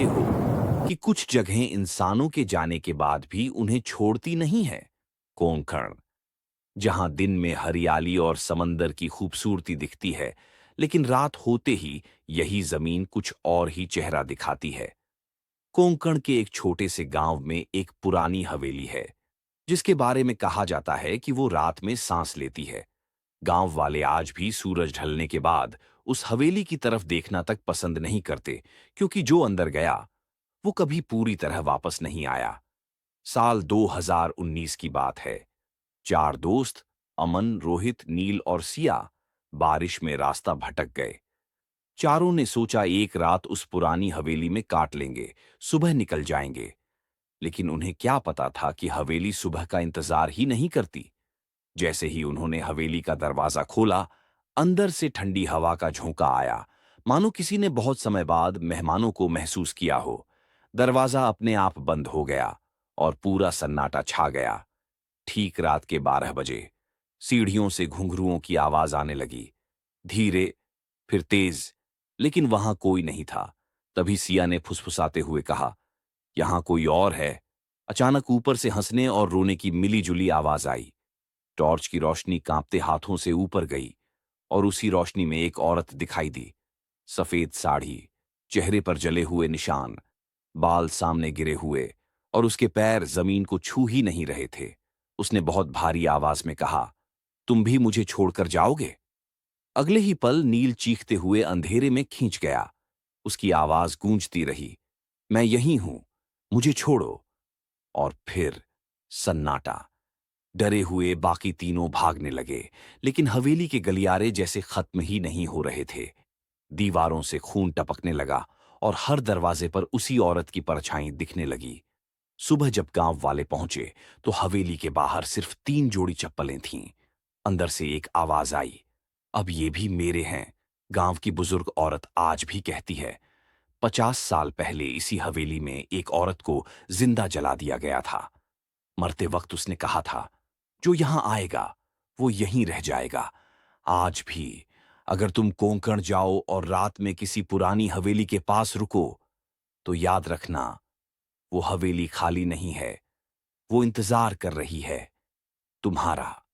हो कि कुछ जगहें इंसानों के जाने के बाद भी उन्हें छोड़ती नहीं है? कोंकण, जहां दिन में हरियाली और समंदर की खूबसूरती दिखती है, लेकिन रात होते ही यही जमीन कुछ और ही चेहरा दिखाती है। कोंकण के एक छोटे से गांव में एक पुरानी हवेली है, जिसके बारे में कहा जाता है कि वो रात में सांस लेती है। गांव वाले आज भी सूरज ढलने के बाद उस हवेली की तरफ देखना तक पसंद नहीं करते, क्योंकि जो अंदर गया वो कभी पूरी तरह वापस नहीं आया। साल 2019 की बात है। चार दोस्त, अमन, रोहित, नील और सिया, बारिश में रास्ता भटक गए। चारों ने सोचा एक रात उस पुरानी हवेली में काट लेंगे, सुबह निकल जाएंगे। लेकिन उन्हें क्या पता था कि हवेली सुबह का इंतजार ही नहीं करती। जैसे ही उन्होंने हवेली का दरवाजा खोला, अंदर से ठंडी हवा का झोंका आया, मानो किसी ने बहुत समय बाद मेहमानों को महसूस किया हो। दरवाजा अपने आप बंद हो गया और पूरा सन्नाटा छा गया। ठीक रात के 12 बजे सीढ़ियों से घुंघरुओं की आवाज आने लगी, धीरे, फिर तेज, लेकिन वहां कोई नहीं था। तभी सिया ने फुसफुसाते हुए कहा, यहां कोई और है। अचानक ऊपर से हंसने और रोने की मिली-जुली आवाज आई। टॉर्च की रोशनी कांपते हाथों से ऊपर गई और उसी रोशनी में एक औरत दिखाई दी। सफेद साड़ी, चेहरे पर जले हुए निशान, बाल सामने गिरे हुए और उसके पैर जमीन को छू ही नहीं रहे थे। उसने बहुत भारी आवाज में कहा, तुम भी मुझे छोड़कर जाओगे? अगले ही पल नील चीखते हुए अंधेरे में खींच गया। उसकी आवाज गूंजती रही, मैं यहीं हूं, मुझे छोड़ो। और फिर सन्नाटा। डरे हुए बाकी तीनों भागने लगे, लेकिन हवेली के गलियारे जैसे खत्म ही नहीं हो रहे थे। दीवारों से खून टपकने लगा और हर दरवाजे पर उसी औरत की परछाई दिखने लगी। सुबह जब गांव वाले पहुंचे तो हवेली के बाहर सिर्फ 3 जोड़ी चप्पलें थीं। अंदर से एक आवाज आई, अब ये भी मेरे हैं। गांव की बुजुर्ग औरत आज भी कहती है, 50 साल पहले इसी हवेली में एक औरत को जिंदा जला दिया गया था। मरते वक्त उसने कहा था, जो यहां आएगा वो यहीं रह जाएगा। आज भी अगर तुम कोंकण जाओ और रात में किसी पुरानी हवेली के पास रुको, तो याद रखना, वो हवेली खाली नहीं है, वो इंतजार कर रही है, तुम्हारा।